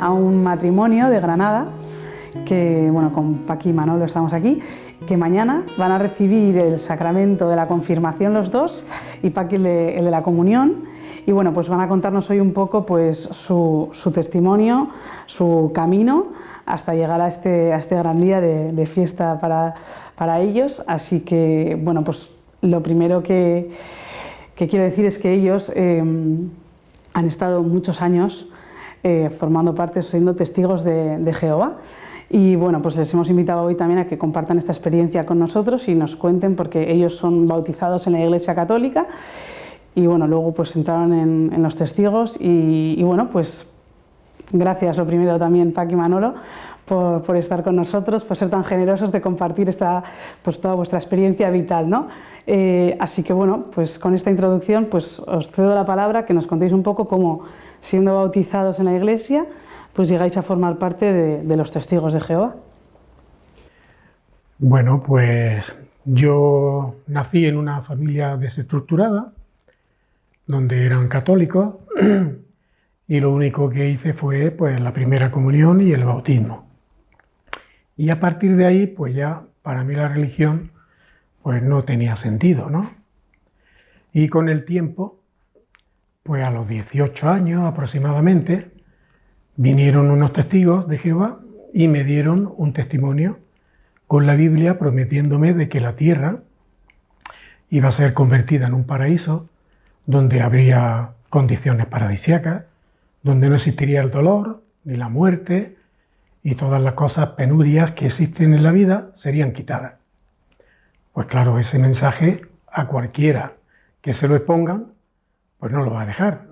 a un matrimonio de Granada, que bueno, con Paqui y Manolo estamos aquí, que mañana van a recibir el sacramento de la confirmación los dos y Paqui el de la comunión. Y bueno, pues van a contarnos hoy un poco pues su testimonio, su camino hasta llegar a este gran día de fiesta para ellos. Así que bueno, pues lo primero que quiero decir es que ellos han estado muchos años formando parte, siendo testigos de Jehová. Y bueno, pues les hemos invitado hoy también a que compartan esta experiencia con nosotros y nos cuenten, porque ellos son bautizados en la Iglesia Católica y bueno, luego pues entraron en los testigos y bueno, pues gracias lo primero también Paqui y Manolo por estar con nosotros, por ser tan generosos de compartir pues toda vuestra experiencia vital, ¿no? Así que bueno, pues con esta introducción pues os cedo la palabra, que nos contéis un poco cómo, siendo bautizados en la Iglesia, pues llegáis a formar parte de los testigos de Jehová. Bueno, pues yo nací en una familia desestructurada, donde eran católicos, y lo único que hice fue pues la primera comunión y el bautismo. Y a partir de ahí, pues ya para mí la religión pues no tenía sentido, ¿no? Y con el tiempo, pues a los 18 años aproximadamente, vinieron unos testigos de Jehová y me dieron un testimonio con la Biblia prometiéndome de que la tierra iba a ser convertida en un paraíso donde habría condiciones paradisíacas, donde no existiría el dolor ni la muerte y todas las cosas penurias que existen en la vida serían quitadas. Pues claro, ese mensaje a cualquiera que se lo expongan, pues no lo va a dejar.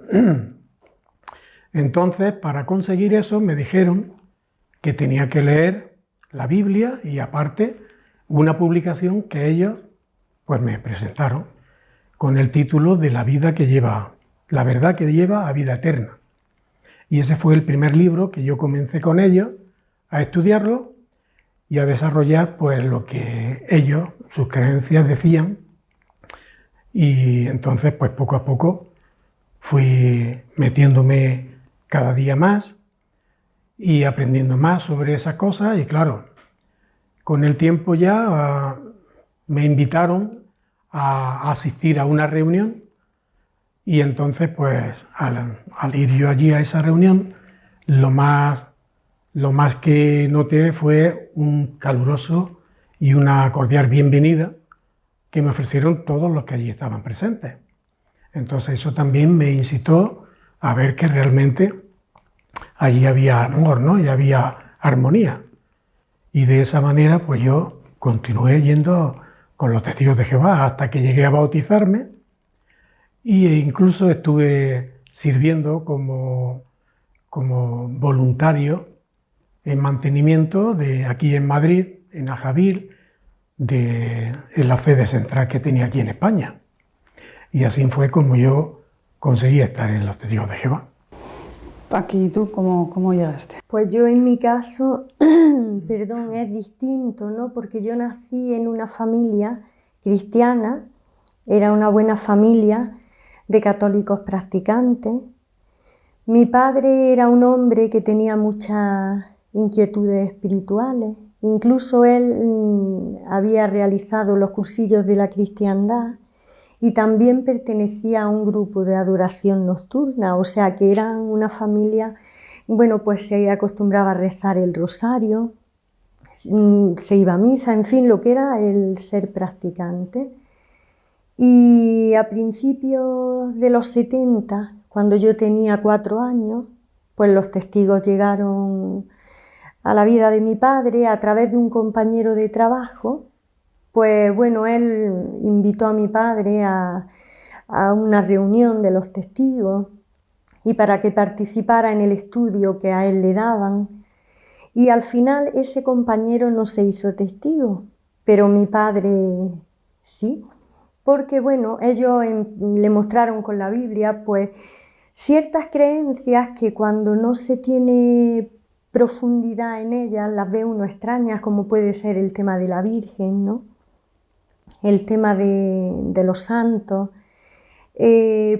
Entonces, para conseguir eso, me dijeron que tenía que leer la Biblia y aparte una publicación que ellos pues me presentaron con el título de La vida que lleva, la verdad que lleva a vida eterna. Y ese fue el primer libro que yo comencé con ellos a estudiarlo y a desarrollar pues lo que ellos, sus creencias decían. Y entonces pues poco a poco fui metiéndome cada día más y aprendiendo más sobre esas cosas y claro, con el tiempo ya me invitaron a asistir a una reunión y entonces pues al ir yo allí a esa reunión lo más que noté fue un caluroso y una cordial bienvenida que me ofrecieron todos los que allí estaban presentes. Entonces eso también me incitó a ver que realmente allí había amor, ¿no? Y había armonía. Y de esa manera pues yo continué yendo con los testigos de Jehová hasta que llegué a bautizarme e incluso estuve sirviendo como voluntario en mantenimiento de aquí en Madrid, en Ajavil, en la sede central que tenía aquí en España. Y así fue como yo conseguí estar en los testigos de Jehová. Paqui, ¿y tú cómo llegaste? Pues yo en mi caso, perdón, es distinto, ¿no? Porque yo nací en una familia cristiana, era una buena familia de católicos practicantes. Mi padre era un hombre que tenía muchas inquietudes espirituales, incluso él había realizado los cursillos de la cristiandad y también pertenecía a un grupo de adoración nocturna, o sea que eran una familia, bueno, pues se acostumbraba a rezar el rosario, se iba a misa, en fin, lo que era el ser practicante. Y a principios de los 70, cuando yo tenía 4 años, pues los testigos llegaron a la vida de mi padre a través de un compañero de trabajo. Pues bueno, él invitó a mi padre a una reunión de los testigos y para que participara en el estudio que a él le daban. Y al final ese compañero no se hizo testigo, pero mi padre sí, porque bueno, ellos le mostraron con la Biblia pues ciertas creencias que cuando no se tiene profundidad en ellas las ve uno extrañas, como puede ser el tema de la Virgen, ¿no? El tema de los santos,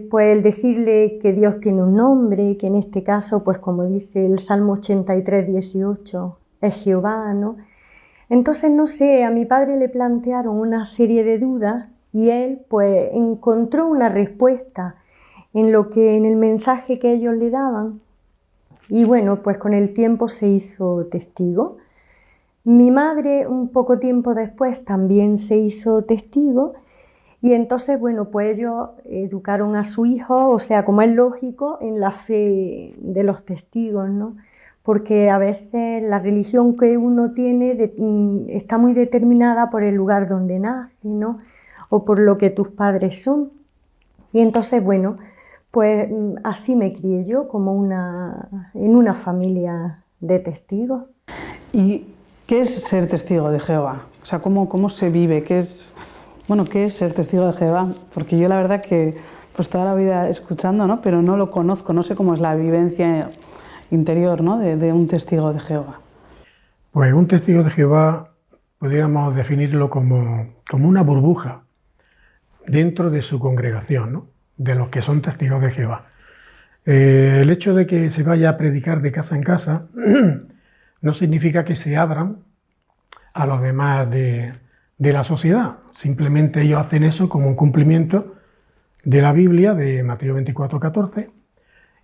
pues el decirle que Dios tiene un nombre, que en este caso, pues como dice el Salmo 83, 18, es Jehová, ¿no? Entonces, no sé, a mi padre le plantearon una serie de dudas y él pues encontró una respuesta en el mensaje que ellos le daban, y bueno, pues con el tiempo se hizo testigo. Mi madre un poco tiempo después también se hizo testigo, y entonces bueno, pues ellos educaron a su hijo, o sea, como es lógico, en la fe de los testigos, ¿no? Porque a veces la religión que uno tiene está muy determinada por el lugar donde nace, ¿no? O por lo que tus padres son. Y entonces, bueno, pues así me crié yo, como en una familia de testigos. ¿Y qué es ser testigo de Jehová? O sea, ¿cómo se vive? ¿Qué es ser testigo de Jehová? Porque yo la verdad que pues toda la vida escuchando, ¿no? Pero no lo conozco, no sé cómo es la vivencia interior, ¿no? de un testigo de Jehová. Pues un testigo de Jehová podríamos definirlo como una burbuja dentro de su congregación, ¿no? De los que son testigos de Jehová. El hecho de que se vaya a predicar de casa en casa no significa que se abran a los demás de la sociedad. Simplemente ellos hacen eso como un cumplimiento de la Biblia, de Mateo 24:14,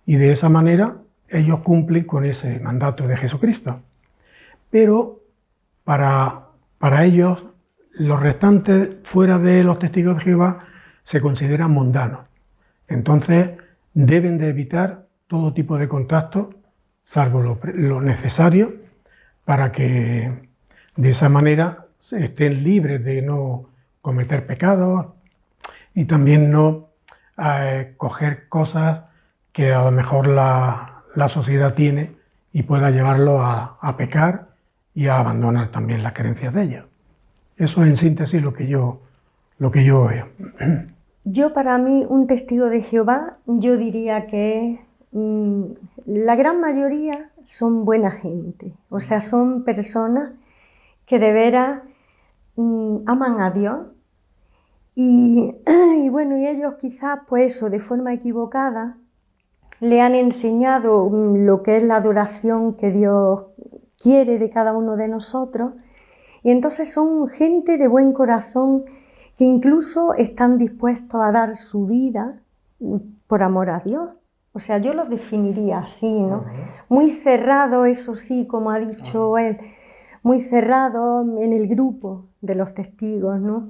y de esa manera ellos cumplen con ese mandato de Jesucristo. Pero para ellos, los restantes fuera de los testigos de Jehová se consideran mundanos. Entonces deben de evitar todo tipo de contacto, salvo lo necesario, para que de esa manera estén libres de no cometer pecados y también no coger cosas que a lo mejor la sociedad tiene y pueda llevarlo a pecar y a abandonar también las creencias de ellos. Eso es en síntesis lo que yo veo. Yo, para mí, un testigo de Jehová, yo diría que la gran mayoría son buena gente, o sea, son personas que de veras aman a Dios y bueno, y ellos quizás, pues eso, de forma equivocada, le han enseñado lo que es la adoración que Dios quiere de cada uno de nosotros, y entonces son gente de buen corazón que incluso están dispuestos a dar su vida por amor a Dios. O sea, yo los definiría así, ¿no? Muy cerrado, eso sí, como ha dicho él, muy cerrado en el grupo de los testigos, ¿no?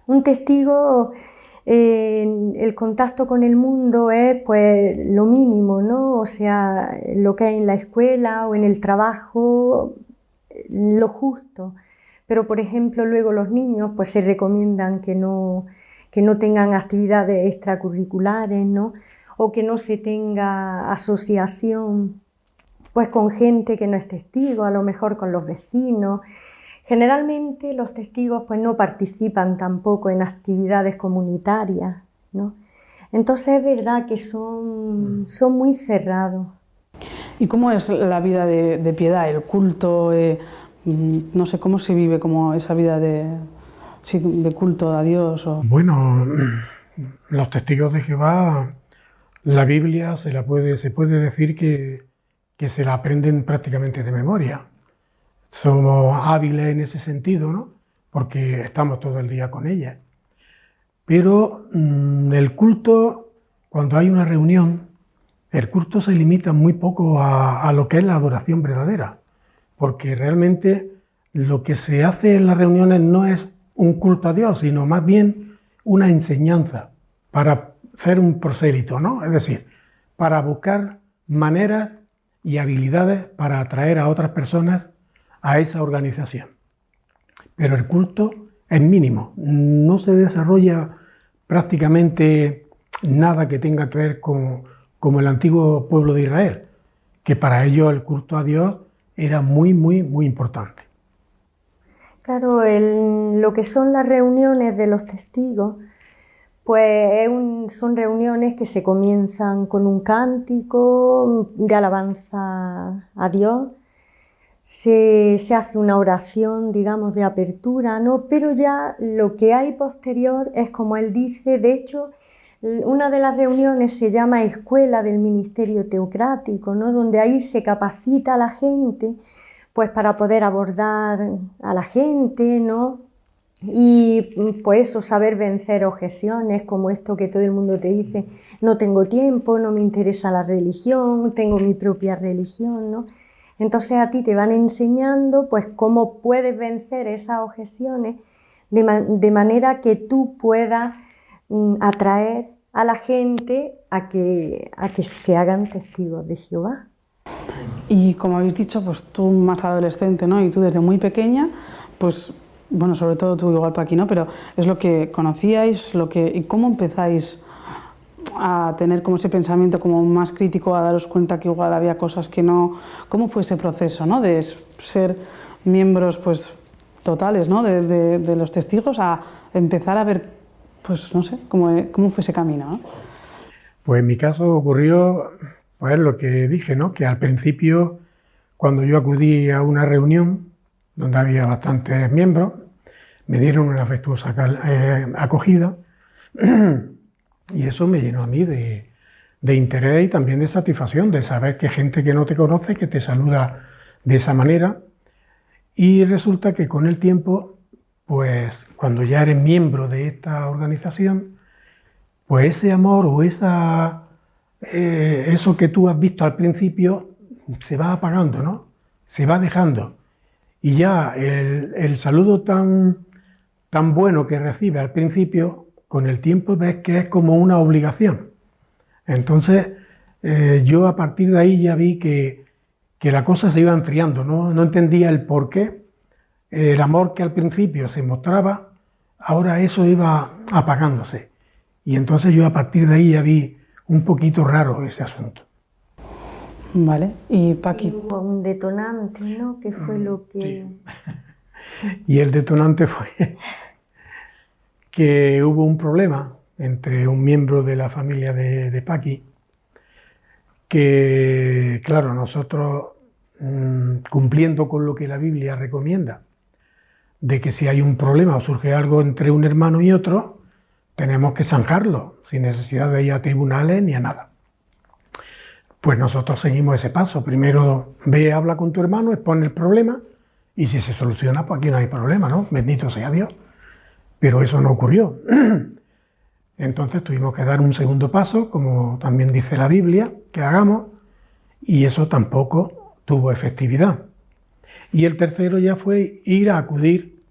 Un testigo, el contacto con el mundo es pues lo mínimo, ¿no? O sea, lo que hay en la escuela o en el trabajo, lo justo. Pero, por ejemplo, luego los niños pues se recomiendan que no tengan actividades extracurriculares, ¿no? O que no se tenga asociación pues con gente que no es testigo, a lo mejor con los vecinos. Generalmente los testigos pues no participan tampoco en actividades comunitarias, ¿no? Entonces es verdad que son muy cerrados. ¿Y cómo es la vida de piedad, el culto? No sé, ¿cómo se vive como esa vida de culto a Dios? Bueno, los testigos de Jehová, la Biblia se puede decir que se la aprenden prácticamente de memoria. Somos hábiles en ese sentido, ¿no? Porque estamos todo el día con ella. Pero el culto, cuando hay una reunión, el culto se limita muy poco a lo que es la adoración verdadera, porque realmente lo que se hace en las reuniones no es un culto a Dios, sino más bien una enseñanza para ser un prosélito, ¿no? Es decir, para buscar maneras y habilidades para atraer a otras personas a esa organización. Pero el culto es mínimo, no se desarrolla prácticamente nada que tenga que ver como el antiguo pueblo de Israel, que para ellos el culto a Dios era muy, muy, muy importante. Claro, lo que son las reuniones de los testigos, pues son reuniones que se comienzan con un cántico de alabanza a Dios, se hace una oración, digamos, de apertura, ¿no? Pero ya lo que hay posterior es como él dice, de hecho, Una de las reuniones se llama Escuela del Ministerio Teocrático, ¿no? Donde ahí se capacita a la gente pues, para poder abordar a la gente, ¿no? Y pues eso, saber vencer objeciones como esto que todo el mundo te dice, no tengo tiempo, no me interesa la religión, tengo mi propia religión, ¿no? Entonces a ti te van enseñando pues cómo puedes vencer esas objeciones de manera que tú puedas atraer a la gente a que se hagan testigos de Jehová. Y como habéis dicho, pues tú más adolescente, ¿no? Y tú desde muy pequeña, pues bueno, sobre todo tú igual Paqui, ¿no? Pero es lo que conocíais, ¿y cómo empezáis a tener como ese pensamiento como más crítico, a daros cuenta que igual había cosas que no... ¿Cómo fue ese proceso, ¿no? De ser miembros pues totales, ¿no? de los testigos a empezar a ver, pues no sé, cómo fue ese camino, ¿no? Pues en mi caso ocurrió pues lo que dije, ¿no? Que al principio, cuando yo acudí a una reunión donde había bastantes miembros, me dieron una afectuosa acogida y eso me llenó a mí de interés y también de satisfacción, de saber que gente que no te conoce, que te saluda de esa manera. Y resulta que con el tiempo, pues cuando ya eres miembro de esta organización, pues ese amor o eso que tú has visto al principio se va apagando, ¿no? Se va dejando. Y ya el saludo tan bueno que recibe al principio, con el tiempo ves que es como una obligación. Entonces, yo a partir de ahí ya vi que la cosa se iba enfriando, no entendía el por qué. El amor que al principio se mostraba, ahora eso iba apagándose. Y entonces yo a partir de ahí ya vi un poquito raro ese asunto. Vale, y Paqui. Hubo un detonante, ¿no? ¿Qué fue lo que...? Sí. Y el detonante fue que hubo un problema entre un miembro de la familia de Paqui, que, claro, nosotros, cumpliendo con lo que la Biblia recomienda, de que si hay un problema o surge algo entre un hermano y otro, tenemos que zanjarlo, sin necesidad de ir a tribunales ni a nada. Pues nosotros seguimos ese paso. Primero ve, habla con tu hermano, expone el problema, y si se soluciona, pues aquí no hay problema, ¿no? Bendito sea Dios. Pero eso no ocurrió. Entonces tuvimos que dar un segundo paso, como también dice la Biblia, que hagamos, y eso tampoco tuvo efectividad. Y el tercero ya fue ir a acudir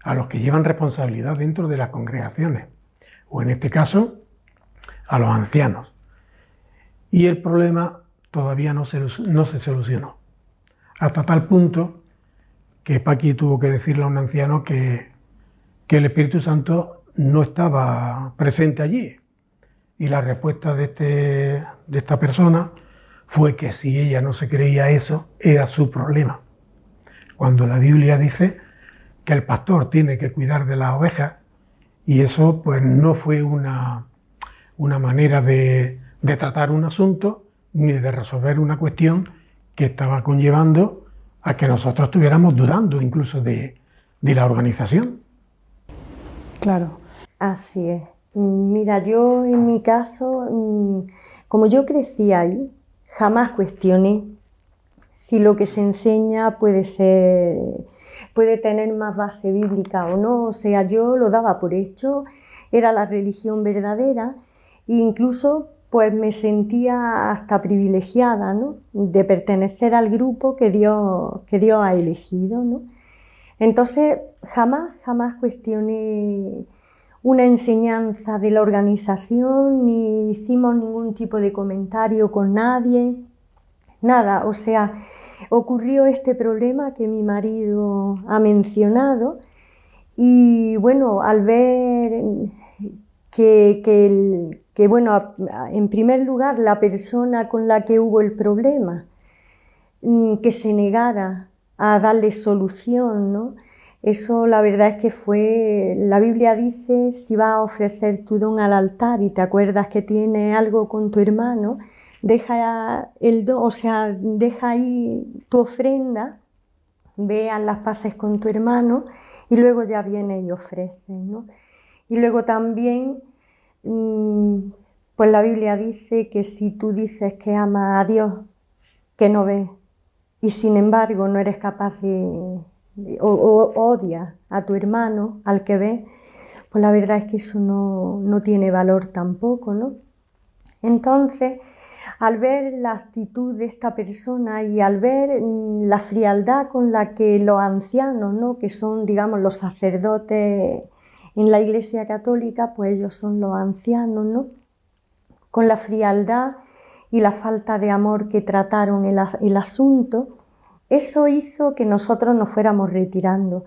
a los que llevan responsabilidad dentro de las congregaciones, o en este caso, a los ancianos. Y el problema todavía no se solucionó, hasta tal punto que Paqui tuvo que decirle a un anciano que el Espíritu Santo no estaba presente allí. Y la respuesta de esta persona fue que si ella no se creía eso, era su problema. Cuando la Biblia dice que el pastor tiene que cuidar de las ovejas, y eso pues no fue una manera de tratar un asunto ni de resolver una cuestión que estaba conllevando a que nosotros estuviéramos dudando incluso de la organización. Claro. Así es. Mira, yo en mi caso, como yo crecí ahí, jamás cuestioné si lo que se enseña puede tener más base bíblica o no. O sea, yo lo daba por hecho, era la religión verdadera e incluso pues me sentía hasta privilegiada, ¿no? De pertenecer al grupo que Dios ha elegido, ¿no? Entonces jamás cuestioné una enseñanza de la organización, ni hicimos ningún tipo de comentario con nadie, nada. O sea, ocurrió este problema que mi marido ha mencionado y bueno, al ver que bueno, en primer lugar la persona con la que hubo el problema, que se negara a darle solución, ¿no? Eso la verdad es que fue, la Biblia dice, si vas a ofrecer tu don al altar y te acuerdas que tienes algo con tu hermano, deja el don, o sea, deja ahí tu ofrenda, ve, haz las paces con tu hermano y luego ya vienes y ofreces, ¿no? Y luego también pues la Biblia dice que si tú dices que amas a Dios, que no ves, y sin embargo no eres capaz o odias a tu hermano, al que ves, pues la verdad es que eso no tiene valor tampoco, ¿no? Entonces, al ver la actitud de esta persona y al ver la frialdad con la que los ancianos, ¿no?, que son, digamos, los sacerdotes en la Iglesia Católica, pues ellos son los ancianos, ¿no?, con la frialdad y la falta de amor que trataron el asunto, eso hizo que nosotros nos fuéramos retirando.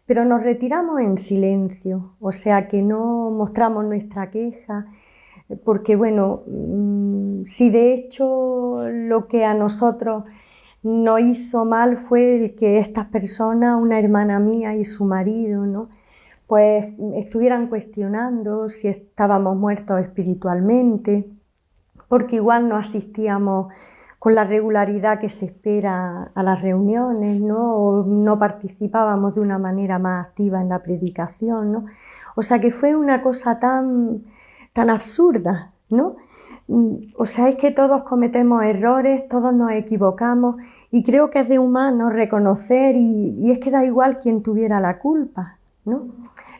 Pero nos retiramos en silencio, o sea que no mostramos nuestra queja, porque bueno, si de hecho lo que a nosotros nos hizo mal fue el que estas personas, una hermana mía y su marido, ¿no?, pues estuvieran cuestionando si estábamos muertos espiritualmente, porque igual no asistíamos con la regularidad que se espera a las reuniones, ¿no?, o no participábamos de una manera más activa en la predicación, ¿no? O sea que fue una cosa tan absurda, ¿no? O sea, es que todos cometemos errores, todos nos equivocamos, y creo que es de humano reconocer, y es que da igual quien tuviera la culpa, ¿no?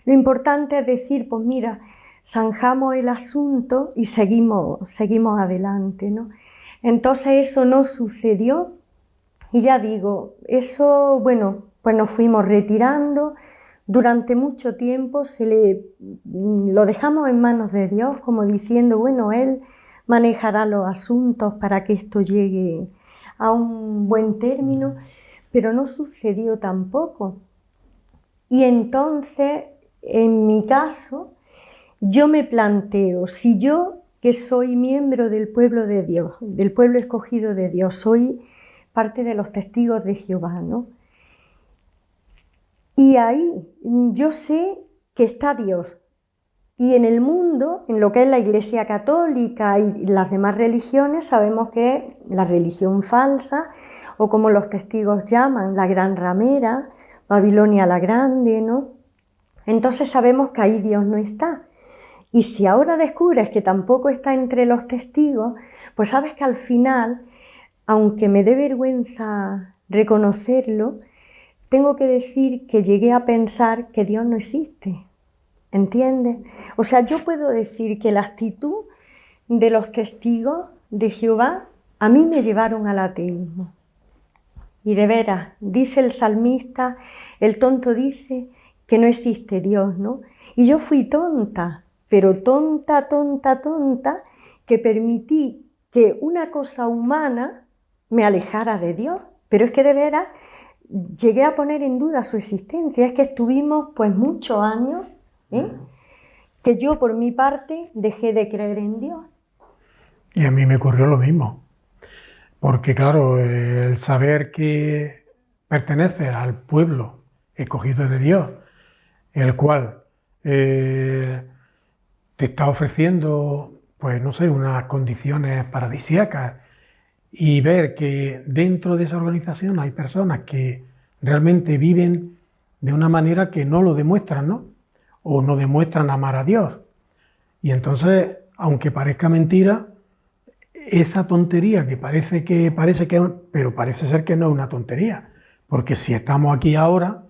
Lo importante es decir, pues mira, zanjamos el asunto y seguimos adelante, ¿no? Entonces eso no sucedió, y ya digo, eso, bueno, pues nos fuimos retirando. Durante mucho tiempo lo dejamos en manos de Dios, como diciendo, bueno, Él manejará los asuntos para que esto llegue a un buen término, pero no sucedió tampoco. Y entonces, en mi caso, yo me planteo, si yo, que soy miembro del pueblo de Dios, del pueblo escogido de Dios, soy parte de los testigos de Jehová, ¿no? Y ahí yo sé que está Dios. Y en el mundo, en lo que es la Iglesia Católica y las demás religiones, sabemos que es la religión falsa, o como los testigos llaman, la gran ramera, Babilonia la Grande, ¿no? Entonces sabemos que ahí Dios no está. Y si ahora descubres que tampoco está entre los testigos, pues sabes que al final, aunque me dé vergüenza reconocerlo, tengo que decir que llegué a pensar que Dios no existe, ¿entiendes? O sea, yo puedo decir que la actitud de los testigos de Jehová a mí me llevaron al ateísmo. Y de veras, dice el salmista, el tonto dice que no existe Dios, ¿no? Y yo fui tonta, pero tonta, que permití que una cosa humana me alejara de Dios. Pero es que de veras llegué a poner en duda su existencia. Es que estuvimos pues muchos años, que yo por mi parte dejé de creer en Dios. Y a mí me ocurrió lo mismo. Porque claro, el saber que perteneces al pueblo escogido de Dios, el cual te está ofreciendo, pues no sé, unas condiciones paradisíacas, y ver que dentro de esa organización hay personas que realmente viven de una manera que no lo demuestran, ¿no? O no demuestran amar a Dios. Y entonces, aunque parezca mentira, esa tontería que parece que pero parece ser que no es una tontería, porque si estamos aquí ahora,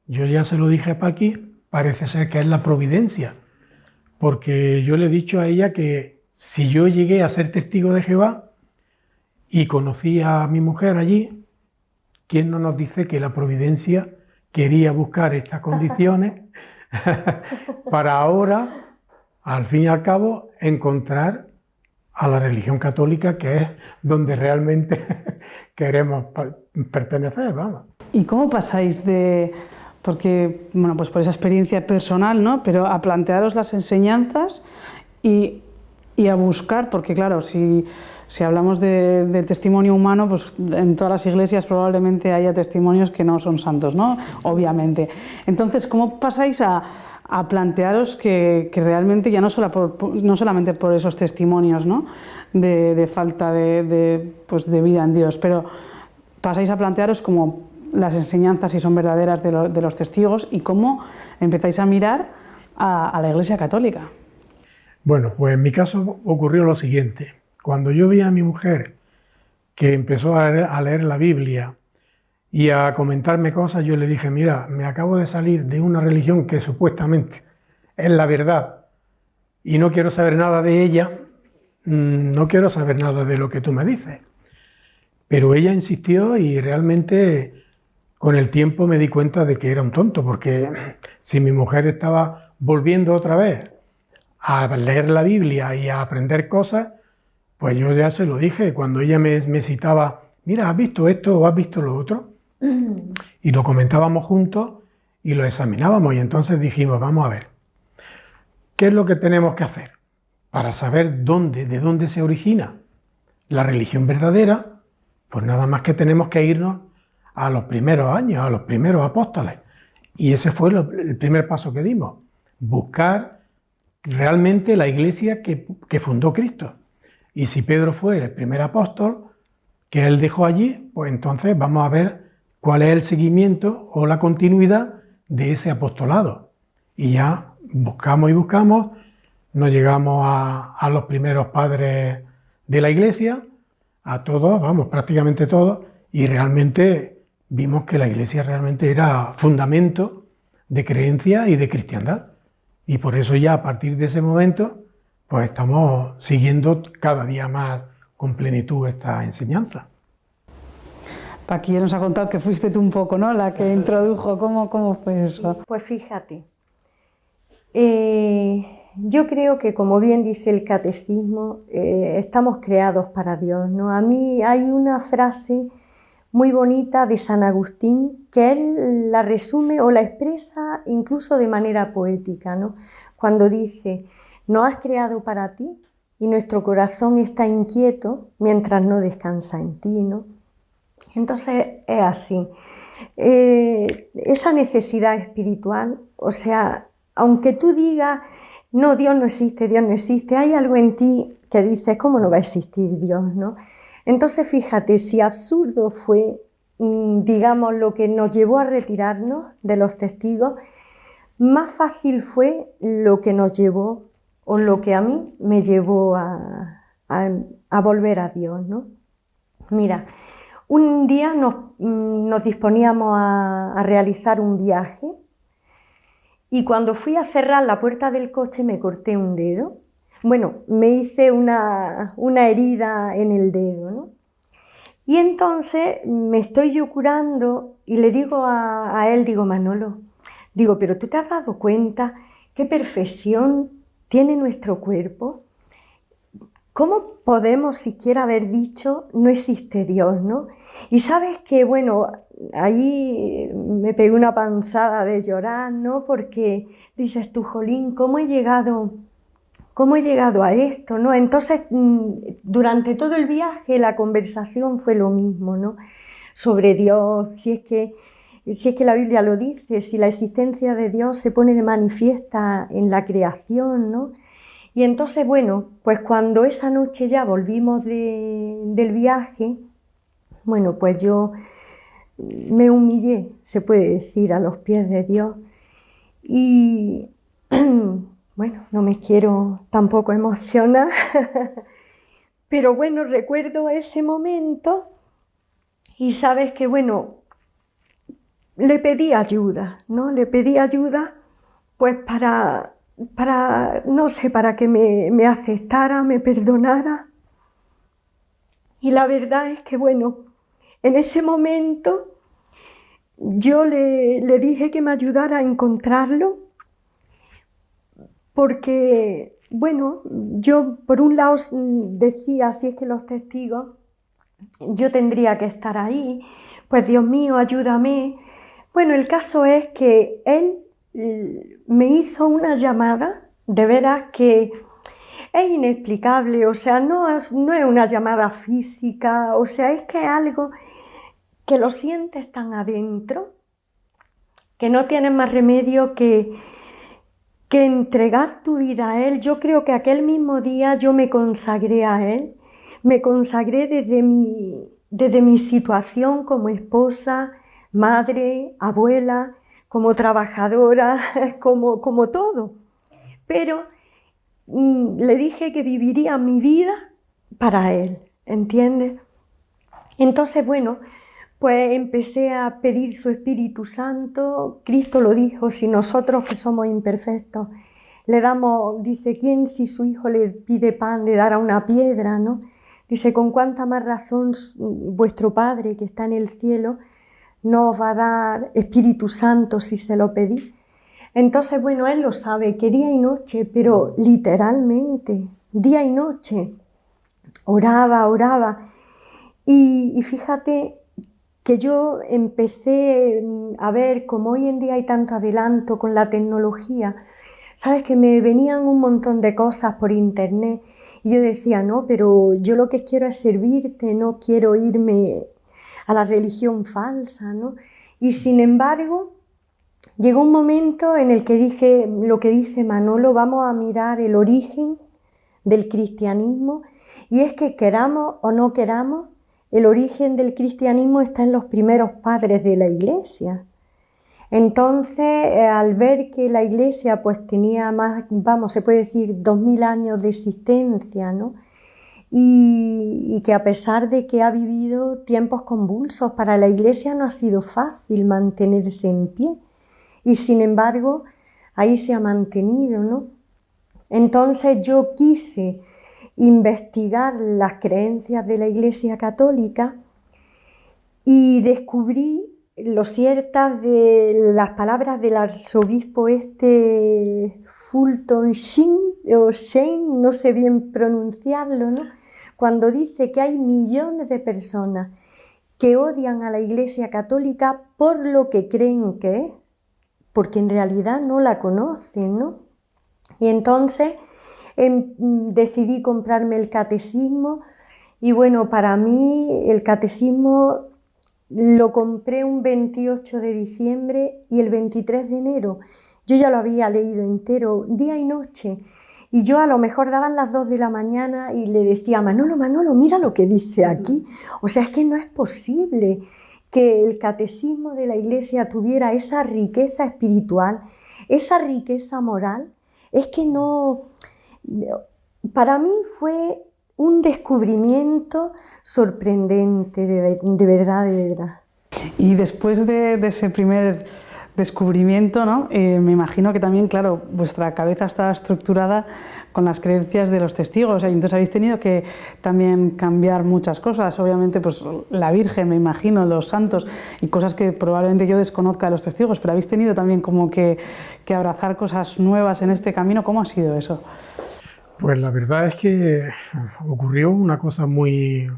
yo ya se lo dije a Paqui, parece ser que es la providencia, porque yo le he dicho a ella que si yo llegué a ser testigo de Jehová y conocí a mi mujer allí, ¿quién no nos dice que la providencia quería buscar estas condiciones para ahora, al fin y al cabo, encontrar a la religión católica, que es donde realmente queremos pertenecer, vamos? ¿Y cómo pasáis porque, bueno, pues por esa experiencia personal, ¿no?, pero a plantearos las enseñanzas y a buscar, porque claro, si hablamos de testimonio humano, pues en todas las iglesias probablemente haya testimonios que no son santos, ¿no?, obviamente. Entonces, ¿cómo pasáis a plantearos que realmente ya no solamente por esos testimonios, ¿no?, de falta de vida en Dios, pero pasáis a plantearos como las enseñanzas, si son verdaderas, de los testigos, y cómo empezáis a mirar a la Iglesia Católica? Bueno, pues en mi caso ocurrió lo siguiente. Cuando yo vi a mi mujer que empezó a leer la Biblia y a comentarme cosas, yo le dije, mira, me acabo de salir de una religión que supuestamente es la verdad y no quiero saber nada de ella, no quiero saber nada de lo que tú me dices. Pero ella insistió y realmente con el tiempo me di cuenta de que era un tonto, porque si mi mujer estaba volviendo otra vez a leer la Biblia y a aprender cosas, pues yo ya se lo dije, cuando ella me citaba, mira, ¿has visto esto o has visto lo otro? Y lo comentábamos juntos y lo examinábamos y entonces dijimos, vamos a ver, ¿qué es lo que tenemos que hacer para saber de dónde se origina la religión verdadera? Pues nada más que tenemos que irnos a los primeros años, a los primeros apóstoles. Y ese fue el primer paso que dimos, buscar realmente la iglesia que fundó Cristo. Y si Pedro fue el primer apóstol que él dejó allí, pues entonces vamos a ver cuál es el seguimiento o la continuidad de ese apostolado. Y ya buscamos y buscamos, nos llegamos a los primeros padres de la iglesia, a todos, vamos, prácticamente todos, y realmente vimos que la iglesia realmente era fundamento de creencia y de cristiandad. Y por eso ya a partir de ese momento, pues estamos siguiendo cada día más con plenitud esta enseñanza. Paqui ya nos ha contado que fuiste tú un poco, ¿no?, la que introdujo. ¿Cómo fue eso? Pues fíjate, yo creo que, como bien dice el catecismo, estamos creados para Dios, ¿no? A mí hay una frase muy bonita de San Agustín que él la resume o la expresa incluso de manera poética, ¿no? Cuando dice, nos has creado para ti y nuestro corazón está inquieto mientras no descansa en ti, ¿no? Entonces es así. Esa necesidad espiritual, o sea, aunque tú digas, no, Dios no existe, hay algo en ti que dices, ¿cómo no va a existir Dios, no? Entonces, fíjate, si absurdo fue, digamos, lo que nos llevó a retirarnos de los testigos, más fácil fue lo que nos llevó, o lo que a mí me llevó a volver a Dios, ¿no? Mira, un día nos disponíamos a realizar un viaje y cuando fui a cerrar la puerta del coche me corté un dedo. Bueno, me hice una herida en el dedo, ¿no? Y entonces me estoy yo curando y le digo a él, digo, Manolo, digo, pero ¿tú te has dado cuenta qué perfección tiene nuestro cuerpo? ¿Cómo podemos siquiera haber dicho no existe Dios, no? Y sabes que, bueno, allí me pegué una panzada de llorar, ¿no? Porque dices tú, jolín, ¿cómo he llegado a esto, ¿no? Entonces, durante todo el viaje la conversación fue lo mismo, ¿no? Sobre Dios, si es que la Biblia lo dice, si la existencia de Dios se pone de manifiesta en la creación, ¿no? Y entonces, bueno, pues cuando esa noche ya volvimos del viaje, bueno, pues yo me humillé, se puede decir, a los pies de Dios y, bueno, no me quiero tampoco emocionar, pero bueno, recuerdo ese momento y sabes que, bueno, le pedí ayuda, ¿no? Le pedí ayuda pues para no sé, para que me aceptara, me perdonara. Y la verdad es que, bueno, en ese momento yo le dije que me ayudara a encontrarlo, porque, bueno, yo por un lado decía, si es que los testigos, yo tendría que estar ahí, pues Dios mío, ayúdame. Bueno, el caso es que él me hizo una llamada, de veras que es inexplicable, o sea, no es una llamada física, o sea, es que es algo que lo sientes tan adentro, que no tienes más remedio que entregar tu vida a Él. Yo creo que aquel mismo día yo me consagré a Él, me consagré desde mi situación como esposa, madre, abuela, como trabajadora, como todo. Pero le dije que viviría mi vida para él, ¿entiendes? Entonces, bueno, pues empecé a pedir su Espíritu Santo. Cristo lo dijo, si nosotros que somos imperfectos le damos, dice, ¿quién si su hijo le pide pan le dará una piedra, no? Dice, con cuánta más razón vuestro Padre que está en el cielo no os va a dar Espíritu Santo si se lo pedís. Entonces, bueno, Él lo sabe, que día y noche, pero literalmente, día y noche, oraba. Y fíjate que yo empecé a ver, como hoy en día hay tanto adelanto con la tecnología, sabes que me venían un montón de cosas por internet y yo decía, no, pero yo lo que quiero es servirte, no quiero irme a la religión falsa, ¿no? Y sin embargo, llegó un momento en el que dije lo que dice Manolo, vamos a mirar el origen del cristianismo, y es que queramos o no queramos, el origen del cristianismo está en los primeros padres de la Iglesia. Entonces, al ver que la Iglesia pues tenía más, vamos, se puede decir 2000 años de existencia, ¿no? Y que a pesar de que ha vivido tiempos convulsos, para la Iglesia no ha sido fácil mantenerse en pie, y sin embargo ahí se ha mantenido, ¿no? Entonces yo quise investigar las creencias de la Iglesia Católica y descubrí lo ciertas de las palabras del arzobispo Fulton Sheen, no sé bien pronunciarlo, ¿no? Cuando dice que hay millones de personas que odian a la Iglesia Católica por lo que creen que es, porque en realidad no la conocen, ¿no? Y entonces decidí comprarme el catecismo y bueno, para mí el catecismo lo compré un 28 de diciembre y el 23 de enero yo ya lo había leído entero, día y noche. Y yo a lo mejor daban las 2 de la mañana y le decía, Manolo, mira lo que dice aquí. O sea, es que no es posible que el catecismo de la Iglesia tuviera esa riqueza espiritual, esa riqueza moral. Es que no... Para mí fue un descubrimiento sorprendente, de verdad. Y después de ese primer descubrimiento, ¿no? Me imagino que también, claro, vuestra cabeza estaba estructurada con las creencias de los testigos, y entonces habéis tenido que también cambiar muchas cosas, obviamente pues la Virgen, me imagino, los santos y cosas que probablemente yo desconozca de los testigos, pero habéis tenido también como que abrazar cosas nuevas en este camino. ¿Cómo ha sido eso? Pues la verdad es que ocurrió una cosa muy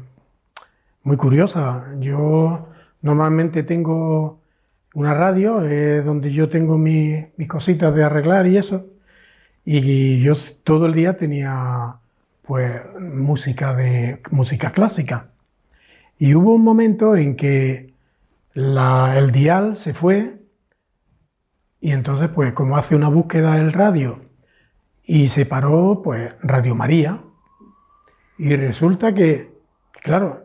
curiosa. Yo normalmente tengo una radio donde yo tengo mis cositas de arreglar y eso, y yo todo el día tenía pues música clásica. Y hubo un momento en que el dial se fue y entonces pues como hace una búsqueda del radio y se paró pues Radio María, y resulta que, claro,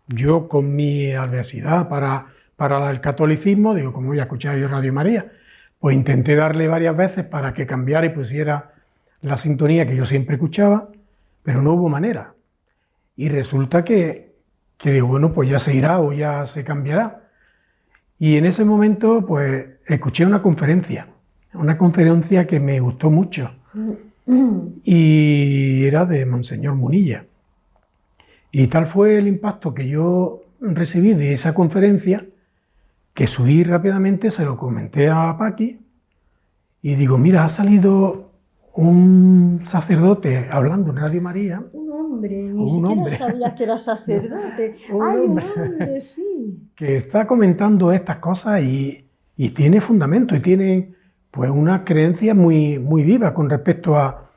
yo con mi adversidad para el catolicismo, digo, ¿cómo voy a escuchar yo Radio María? Pues intenté darle varias veces para que cambiara y pusiera la sintonía que yo siempre escuchaba, pero no hubo manera. Y resulta que digo, bueno, pues ya se irá o ya se cambiará. Y en ese momento, pues, escuché una conferencia que me gustó mucho, y era de Monseñor Munilla. Y tal fue el impacto que yo recibí de esa conferencia, que subí rápidamente, se lo comenté a Paqui, y digo, mira, ha salido un sacerdote hablando en Radio María. Un hombre, ni siquiera sabías que era sacerdote. Un hombre, sí. Que está comentando estas cosas y tiene fundamento, y tiene pues una creencia muy viva con respecto a...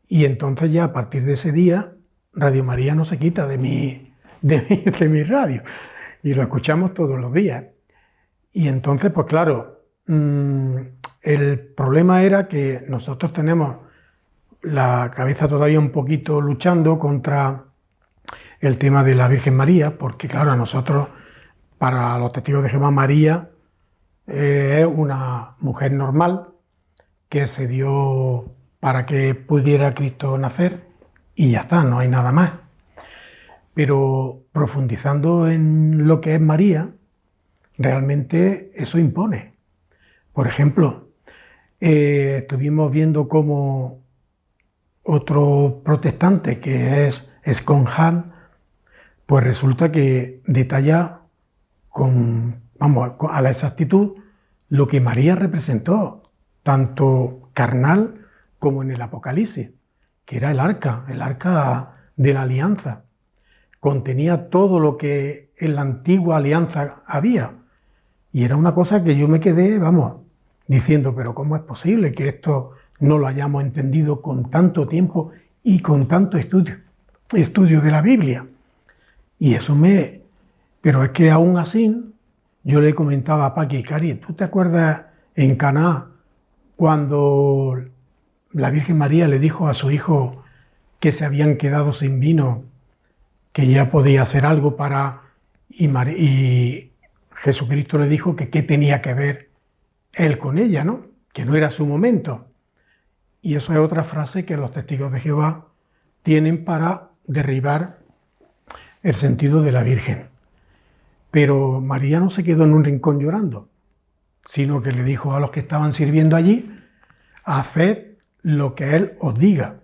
Y entonces ya a partir de ese día, Radio María no se quita de mi radio, y lo escuchamos todos los días. Y entonces, pues claro, el problema era que nosotros tenemos la cabeza todavía un poquito luchando contra el tema de la Virgen María, porque claro, a nosotros, para los testigos de Jehová, María es una mujer normal que se dio para que pudiera Cristo nacer y ya está, no hay nada más. Pero profundizando en lo que es María, realmente eso impone. Por ejemplo, estuvimos viendo cómo otro protestante, que es Sconhan, pues resulta que detalla a la exactitud lo que María representó, tanto carnal como en el Apocalipsis, que era el arca de la alianza. Contenía todo lo que en la antigua alianza había. Y era una cosa que yo me quedé, diciendo, pero ¿cómo es posible que esto no lo hayamos entendido con tanto tiempo y con tanto estudio de la Biblia? Y pero es que aún así, yo le comentaba a Paqui, Cari, ¿tú te acuerdas en Caná cuando la Virgen María le dijo a su hijo que se habían quedado sin vino, que ya podía hacer algo y Jesucristo le dijo que qué tenía que ver él con ella, ¿no? Que no era su momento. Y eso es otra frase que los testigos de Jehová tienen para derribar el sentido de la Virgen. Pero María no se quedó en un rincón llorando, sino que le dijo a los que estaban sirviendo allí, haced lo que Él os diga.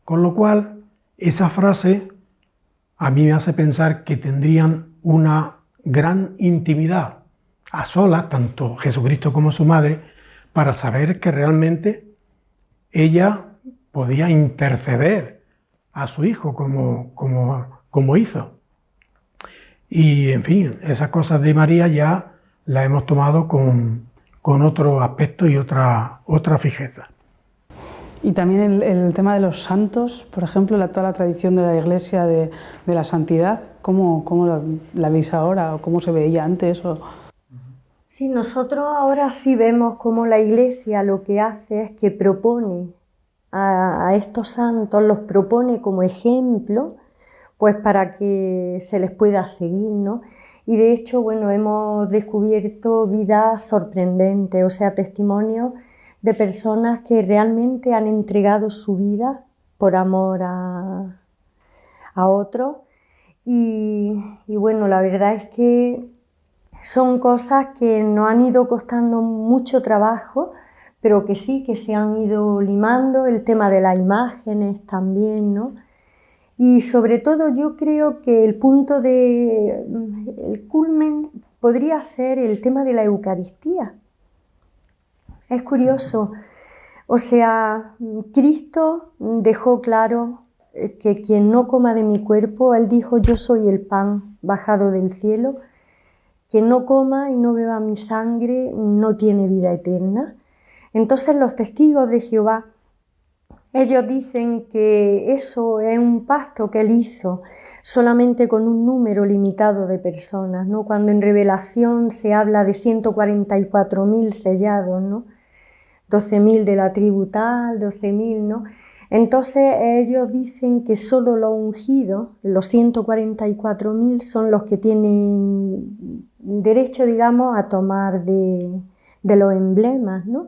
Con lo cual, esa frase a mí me hace pensar que tendrían una gran intimidad a solas, tanto Jesucristo como su madre, para saber que realmente ella podía interceder a su hijo como hizo. Y en fin, esas cosas de María ya las hemos tomado con otro aspecto y otra fijeza. Y también el tema de los santos, por ejemplo, toda la tradición de la Iglesia de la santidad, ¿cómo la veis ahora o cómo se veía antes? Sí, nosotros ahora sí vemos cómo la Iglesia lo que hace es que propone a estos santos, los propone como ejemplo, pues para que se les pueda seguir, ¿no? Y de hecho, bueno, hemos descubierto vidas sorprendentes, o sea, testimonios de personas que realmente han entregado su vida por amor a otros. Y bueno, la verdad es que son cosas que nos han ido costando mucho trabajo, pero que sí, que se han ido limando, el tema de las imágenes también, ¿no? Y sobre todo yo creo que el culmen podría ser el tema de la Eucaristía. Es curioso, o sea, Cristo dejó claro que quien no coma de mi cuerpo, Él dijo, yo soy el pan bajado del cielo, quien no coma y no beba mi sangre no tiene vida eterna. Entonces los testigos de Jehová, ellos dicen que eso es un pacto que Él hizo solamente con un número limitado de personas, ¿no? Cuando en Revelación se habla de 144.000 sellados, ¿no? 12.000 de la tribu tal, 12.000, ¿no? Entonces ellos dicen que solo los ungidos, los 144.000, son los que tienen derecho, digamos, a tomar de los emblemas, ¿no?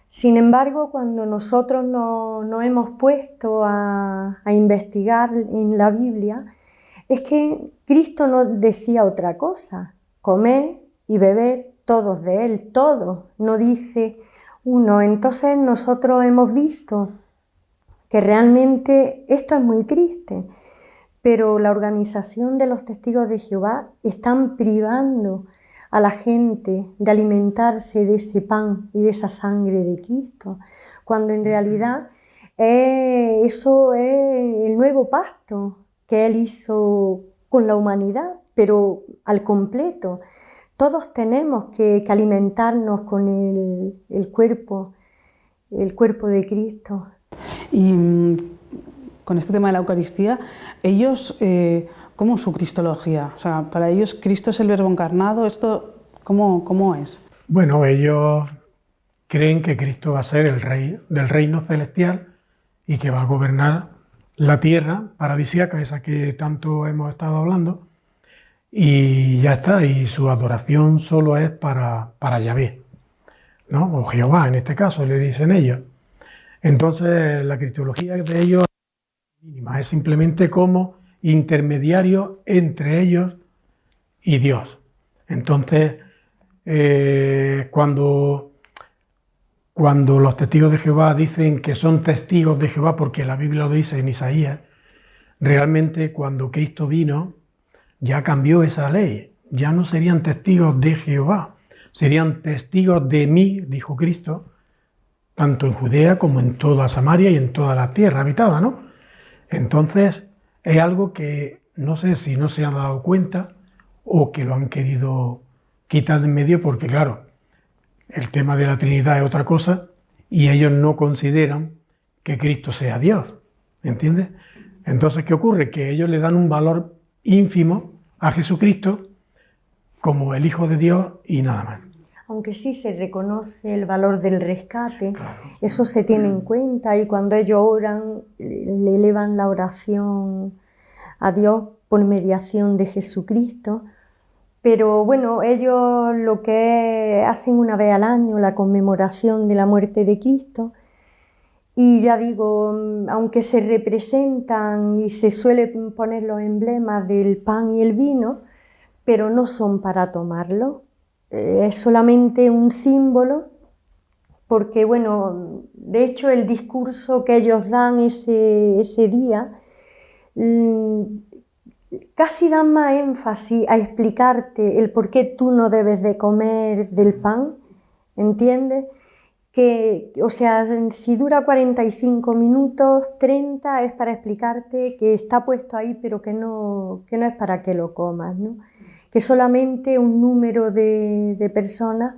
Sin embargo, cuando nosotros nos hemos puesto a investigar en la Biblia, es que Cristo nos decía otra cosa, comer y beber todos de Él, todos, no dice uno. Entonces nosotros hemos visto que realmente esto es muy triste, pero la organización de los testigos de Jehová están privando a la gente de alimentarse de ese pan y de esa sangre de Cristo, cuando en realidad eso es el nuevo pacto que Él hizo con la humanidad, pero al completo. Todos tenemos que alimentarnos con el cuerpo de Cristo. Y con este tema de la Eucaristía, ellos, ¿cómo es su cristología? O sea, para ellos Cristo es el Verbo encarnado, ¿esto cómo es? Bueno, ellos creen que Cristo va a ser el rey del reino celestial y que va a gobernar la tierra paradisíaca, esa que tanto hemos estado hablando, y ya está, y su adoración solo es para Yahvé, ¿no? O Jehová en este caso, le dicen ellos. Entonces, la cristología de ellos es mínima, es simplemente como intermediario entre ellos y Dios. Entonces, cuando los testigos de Jehová dicen que son testigos de Jehová, porque la Biblia lo dice en Isaías, realmente cuando Cristo vino, ya cambió esa ley. Ya no serían testigos de Jehová, serían testigos de mí, dijo Cristo, tanto en Judea como en toda Samaria y en toda la tierra habitada, ¿no? Entonces, es algo que no sé si no se han dado cuenta o que lo han querido quitar de en medio, porque claro, el tema de la Trinidad es otra cosa y ellos no consideran que Cristo sea Dios, ¿entiendes? Entonces, ¿qué ocurre? Que ellos le dan un valor ínfimo a Jesucristo como el Hijo de Dios y nada más. Aunque sí se reconoce el valor del rescate, Claro. eso se tiene en cuenta, y cuando ellos oran, le elevan la oración a Dios por mediación de Jesucristo. Pero bueno, ellos lo que hacen una vez al año, la conmemoración de la muerte de Cristo, y ya digo, aunque se representan y se suelen poner los emblemas del pan y el vino, pero no son para tomarlo, es solamente un símbolo, porque bueno, de hecho el discurso que ellos dan ese día, casi dan más énfasis a explicarte el por qué tú no debes de comer del pan, ¿entiendes? Que, o sea, si dura 45 minutos, 30 es para explicarte que está puesto ahí, pero que no es para que lo comas, ¿no? Que solamente un número de personas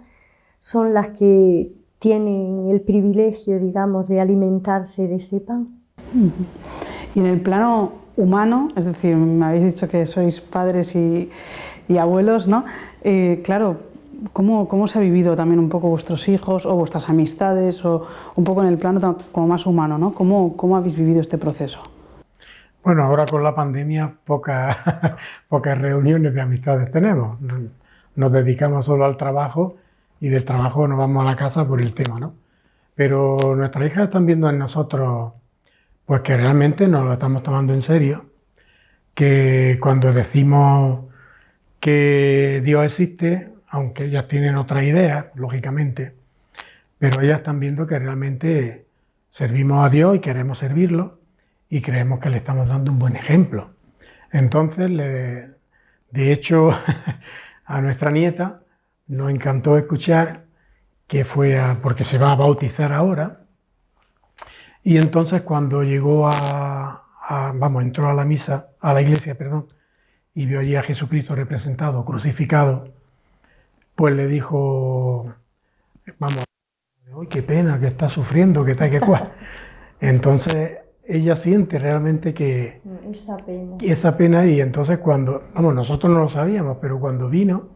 son las que tienen el privilegio, digamos, de alimentarse de ese pan. Y en el plano humano, es decir, me habéis dicho que sois padres y abuelos, ¿no? Claro, ¿cómo se ha vivido también un poco vuestros hijos o vuestras amistades, o un poco en el plano como más humano, ¿no? ¿Cómo habéis vivido este proceso? Bueno, ahora con la pandemia pocas reuniones de amistades tenemos. Nos dedicamos solo al trabajo y del trabajo nos vamos a la casa por el tema, ¿no? Pero nuestras hijas están viendo en nosotros pues que realmente nos lo estamos tomando en serio, que cuando decimos que Dios existe, aunque ellas tienen otra idea, lógicamente, pero ellas están viendo que realmente servimos a Dios y queremos servirlo y creemos que le estamos dando un buen ejemplo. Entonces, de hecho, a nuestra nieta nos encantó escuchar que porque se va a bautizar ahora, y entonces cuando llegó entró a la misa, a la iglesia, perdón, y vio allí a Jesucristo representado, crucificado, pues le dijo, vamos, ¡ay, qué pena, que está sufriendo, que tal, que cual! Entonces ella siente realmente que esa pena, y entonces nosotros no lo sabíamos, pero cuando vino,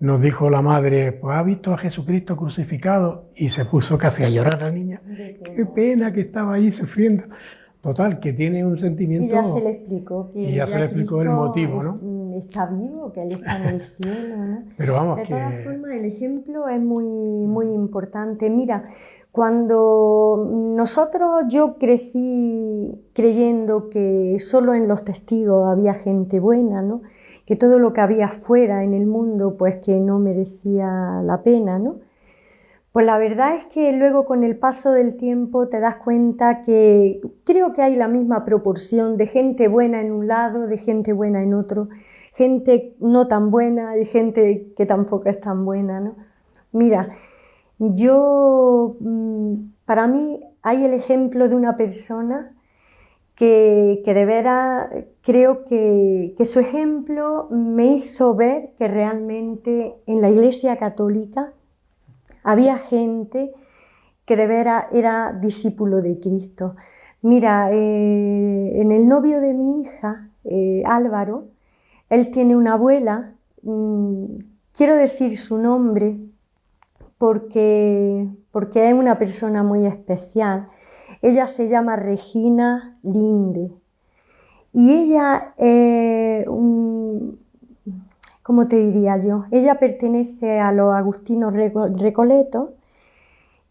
nos dijo la madre, pues ha visto a Jesucristo crucificado, y se puso casi a llorar la niña. Qué pena que estaba ahí sufriendo. Total, que tiene un sentimiento... Y ya se le explicó que ya se le explicó el motivo, ¿no? Está vivo, que Él está en el cielo, ¿no? Pero vamos, de todas formas, el ejemplo es muy, muy importante. Mira, cuando yo crecí creyendo que solo en los testigos había gente buena, ¿no? Que todo lo que había afuera en el mundo, pues que no merecía la pena, ¿no? Pues la verdad es que luego con el paso del tiempo te das cuenta que creo que hay la misma proporción de gente buena en un lado, de gente buena en otro, gente no tan buena y gente que tampoco es tan buena, ¿no? Mira, para mí hay el ejemplo de una persona que de veras creo que su ejemplo me hizo ver que realmente en la Iglesia Católica había gente que de veras era discípulo de Cristo. Mira, en el novio de mi hija, Álvaro, él tiene una abuela, quiero decir su nombre porque es una persona muy especial. Ella se llama Regina Linde y ella, ¿cómo te diría yo? Ella pertenece a los agustinos recoletos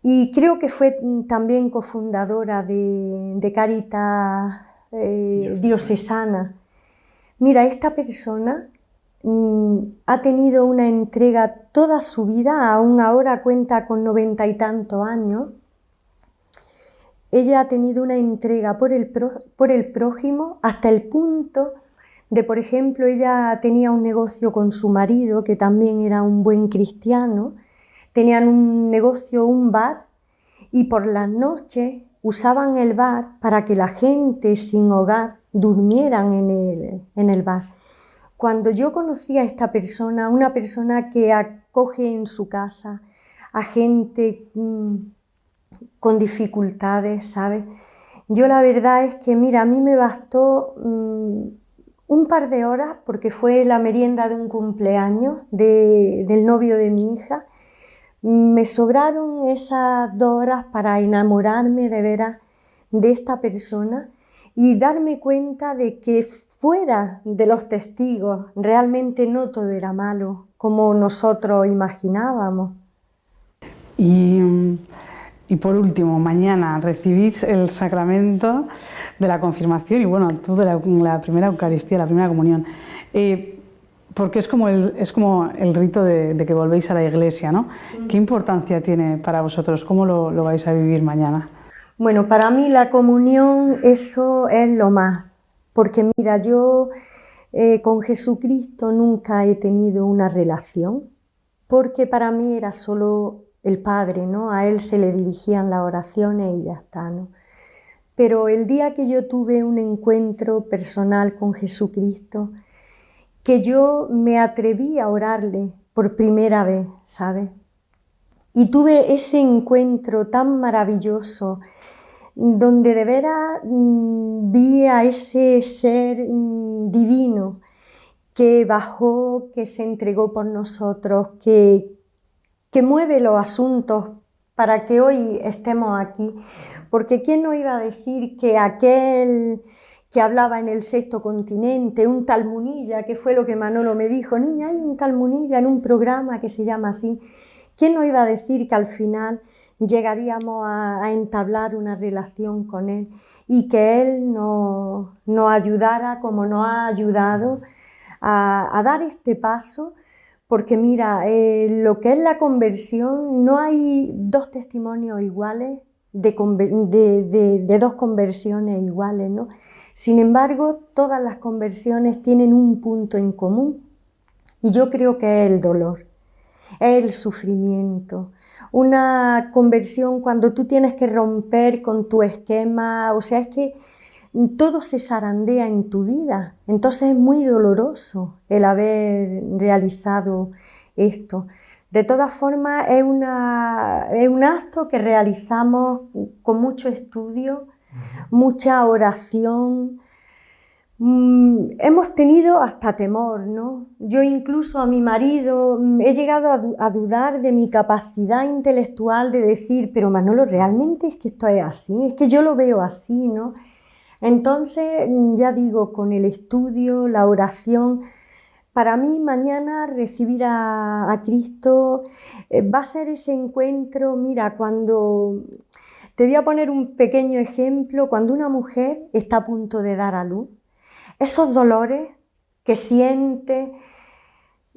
y creo que fue también cofundadora de Caritas Diocesana. Mira, esta persona ha tenido una entrega toda su vida, aún ahora cuenta con 90 y tantos años. Ella ha tenido una entrega por el prójimo hasta el punto de, por ejemplo, ella tenía un negocio con su marido, que también era un buen cristiano, tenían un negocio, un bar, y por las noches usaban el bar para que la gente sin hogar durmieran en el bar. Cuando yo conocí a esta persona, una persona que acoge en su casa a gente con dificultades, ¿sabes? Yo la verdad es que, mira, a mí me bastó un par de horas, porque fue la merienda de un cumpleaños del novio de mi hija. Me sobraron esas 2 horas para enamorarme de veras de esta persona y darme cuenta de que fuera de los testigos realmente no todo era malo, como nosotros imaginábamos. Y por último, mañana recibís el sacramento de la confirmación y bueno, tú de la primera Eucaristía, la primera comunión, porque es como el rito de que volvéis a la iglesia, ¿no? ¿Qué importancia tiene para vosotros? ¿Cómo lo vais a vivir mañana? Bueno, para mí la comunión, eso es lo más, porque mira, yo con Jesucristo nunca he tenido una relación, porque para mí era solo el Padre, ¿no? A Él se le dirigían las oraciones y ya está, ¿no? Pero el día que yo tuve un encuentro personal con Jesucristo, que yo me atreví a orarle por primera vez, ¿sabes? Y tuve ese encuentro tan maravilloso, donde de veras vi a ese ser divino que bajó, que se entregó por nosotros, que mueve los asuntos para que hoy estemos aquí. Porque ¿quién nos iba a decir que aquel que hablaba en el 6º continente, un tal Munilla, que fue lo que Manolo me dijo, niña, hay un tal Munilla en un programa que se llama así, ¿quién nos iba a decir que al final llegaríamos a entablar una relación con él y que él nos ayudara como nos ha ayudado a dar este paso? Porque mira, lo que es la conversión, no hay 2 testimonios iguales de 2 conversiones iguales, ¿no? Sin embargo, todas las conversiones tienen un punto en común y yo creo que es el dolor, es el sufrimiento. Una conversión cuando tú tienes que romper con tu esquema, o sea, es que todo se zarandea en tu vida, entonces es muy doloroso el haber realizado esto. De todas formas, es un acto que realizamos con mucho estudio, mucha oración. Hemos tenido hasta temor, ¿no? Yo incluso a mi marido he llegado a dudar de mi capacidad intelectual de decir, pero Manolo, realmente es que esto es así, es que yo lo veo así, ¿no? Entonces, ya digo, con el estudio, la oración, para mí mañana recibir a Cristo va a ser ese encuentro. Mira, cuando te voy a poner un pequeño ejemplo, cuando una mujer está a punto de dar a luz, esos dolores que siente,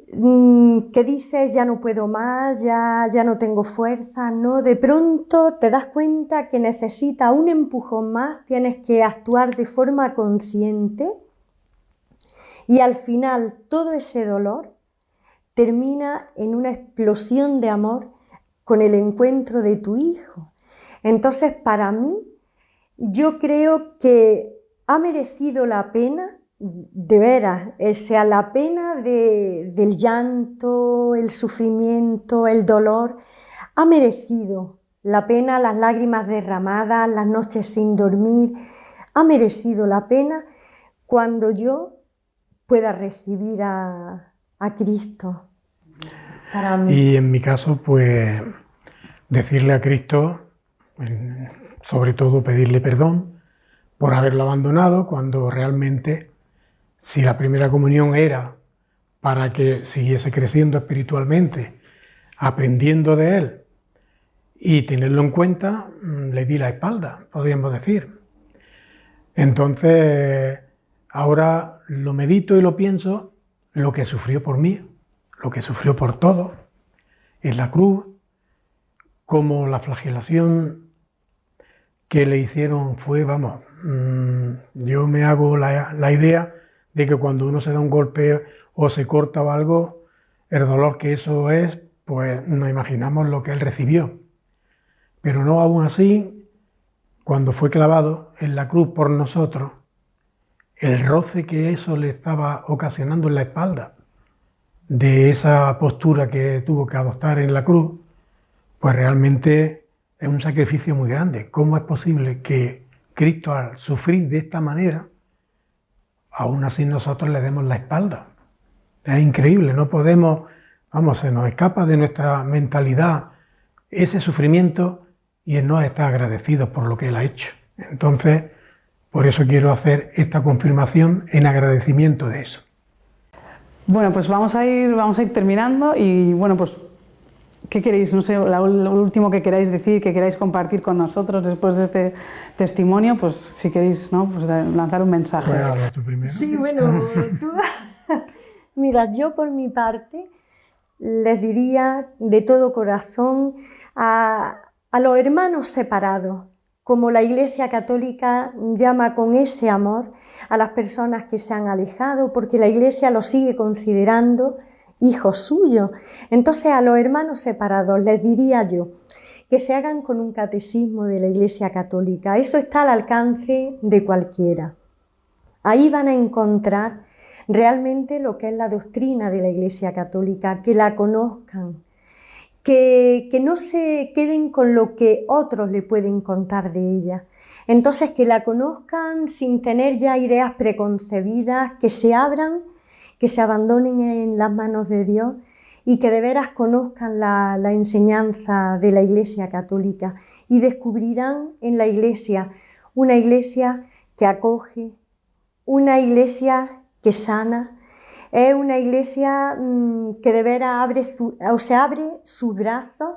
que dices ya no puedo más, ya no tengo fuerza, ¿no? De pronto te das cuenta que necesitas un empujón más, tienes que actuar de forma consciente y al final todo ese dolor termina en una explosión de amor con el encuentro de tu hijo. Entonces, para mí, yo creo que ha merecido la pena, de veras, o sea, la pena del llanto, el sufrimiento, el dolor, ha merecido la pena, las lágrimas derramadas, las noches sin dormir, ha merecido la pena cuando yo pueda recibir a Cristo. Para mí. Y en mi caso, pues, decirle a Cristo, sobre todo pedirle perdón por haberlo abandonado, cuando realmente, si la primera comunión era para que siguiese creciendo espiritualmente, aprendiendo de Él y tenerlo en cuenta, le di la espalda, podríamos decir. Entonces, ahora lo medito y lo pienso, lo que sufrió por mí, lo que sufrió por todos, en la cruz, como la flagelación que le hicieron fue, vamos, yo me hago la idea de que cuando uno se da un golpe o se corta o algo, el dolor que eso es, pues nos imaginamos lo que él recibió. Pero no aún así, cuando fue clavado en la cruz por nosotros, el roce que eso le estaba ocasionando en la espalda, de esa postura que tuvo que adoptar en la cruz, pues realmente es un sacrificio muy grande. ¿Cómo es posible que Cristo, al sufrir de esta manera, aún así nosotros le demos la espalda? Es increíble, no podemos, vamos, se nos escapa de nuestra mentalidad ese sufrimiento y el no estar agradecidos por lo que Él ha hecho. Entonces, por eso quiero hacer esta confirmación en agradecimiento de eso. Bueno, pues vamos a ir terminando y bueno, pues ¿qué queréis? No sé, lo último que queráis decir, que queráis compartir con nosotros después de este testimonio, pues si queréis, ¿no? Pues lanzar un mensaje. Pues habla tú primero. Sí, bueno, tú... Mira, yo por mi parte les diría de todo corazón a los hermanos separados, como la Iglesia Católica llama con ese amor a las personas que se han alejado, porque la Iglesia los sigue considerando hijos suyos. Entonces a los hermanos separados les diría yo que se hagan con un catecismo de la Iglesia Católica. Eso está al alcance de cualquiera. Ahí van a encontrar realmente lo que es la doctrina de la Iglesia Católica, que la conozcan, que no se queden con lo que otros le pueden contar de ella. Entonces que la conozcan sin tener ya ideas preconcebidas, que se abran, que se abandonen en las manos de Dios y que de veras conozcan la enseñanza de la Iglesia Católica y descubrirán en la Iglesia una Iglesia que acoge, una Iglesia que sana, es una Iglesia que de veras abre sus brazos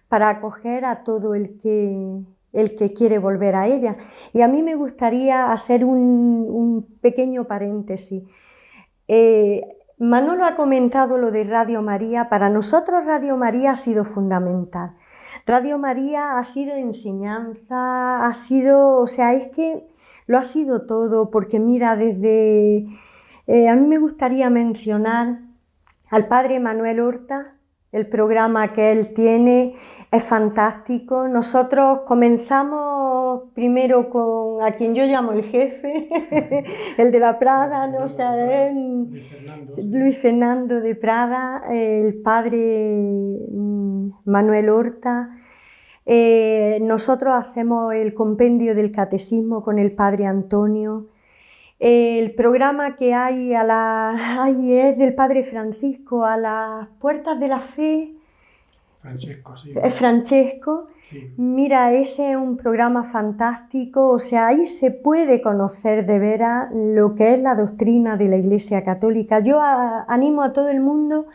para acoger a todo el que quiere volver a ella. Y a mí me gustaría hacer un pequeño paréntesis. Manolo ha comentado lo de Radio María. Para nosotros Radio María ha sido fundamental. Radio María ha sido enseñanza, ha sido, o sea, es que lo ha sido todo, porque mira, desde... a mí me gustaría mencionar al padre Manuel Horta, el programa que él tiene es fantástico. Nosotros comenzamos primero con a quien yo llamo el jefe, el de la Prada, ¿no? O sea, Luis Fernando de Prada, el padre Manuel Horta. Nosotros hacemos el compendio del catecismo con el padre Antonio. El programa que hay es del padre Francisco, a las puertas de la fe. Francesco, sí. Francesco, sí. Mira, ese es un programa fantástico, o sea, ahí se puede conocer de veras lo que es la doctrina de la Iglesia Católica. Yo animo a todo el mundo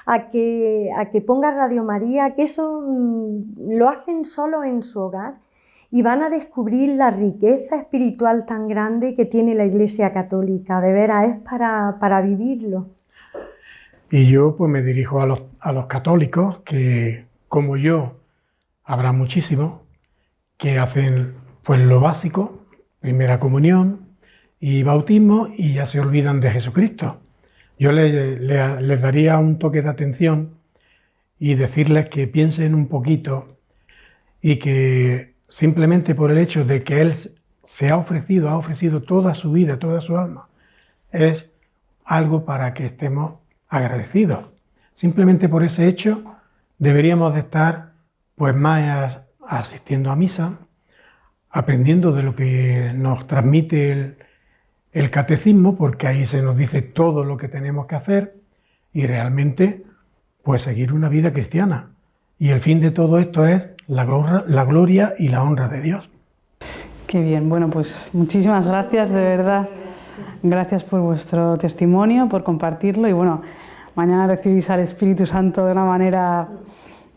a que ponga Radio María, que eso lo hacen solo en su hogar y van a descubrir la riqueza espiritual tan grande que tiene la Iglesia Católica. De veras, es para vivirlo. Y yo pues me dirijo a los católicos, que como yo habrá muchísimos, que hacen pues lo básico, primera comunión y bautismo, y ya se olvidan de Jesucristo. Yo les daría un toque de atención y decirles que piensen un poquito y que simplemente por el hecho de que Él ha ofrecido toda su vida, toda su alma, es algo para que estemos agradecidos. Simplemente por ese hecho deberíamos de estar pues más asistiendo a misa, aprendiendo de lo que nos transmite el catecismo, porque ahí se nos dice todo lo que tenemos que hacer y realmente pues seguir una vida cristiana. Y el fin de todo esto es la gloria y la honra de Dios. Qué bien, bueno, pues muchísimas gracias, de verdad. Gracias por vuestro testimonio, por compartirlo y bueno, mañana recibís al Espíritu Santo de una manera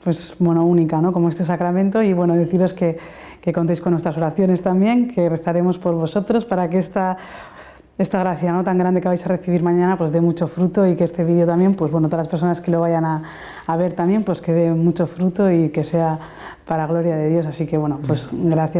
pues bueno, única, ¿no? Como este sacramento, y bueno, deciros que contéis con nuestras oraciones también, que rezaremos por vosotros para que esta gracia, ¿no?, tan grande que vais a recibir mañana, pues dé mucho fruto, y que este vídeo también, pues bueno, todas las personas que lo vayan a ver también, pues que dé mucho fruto y que sea para gloria de Dios. Así que bueno, pues gracias.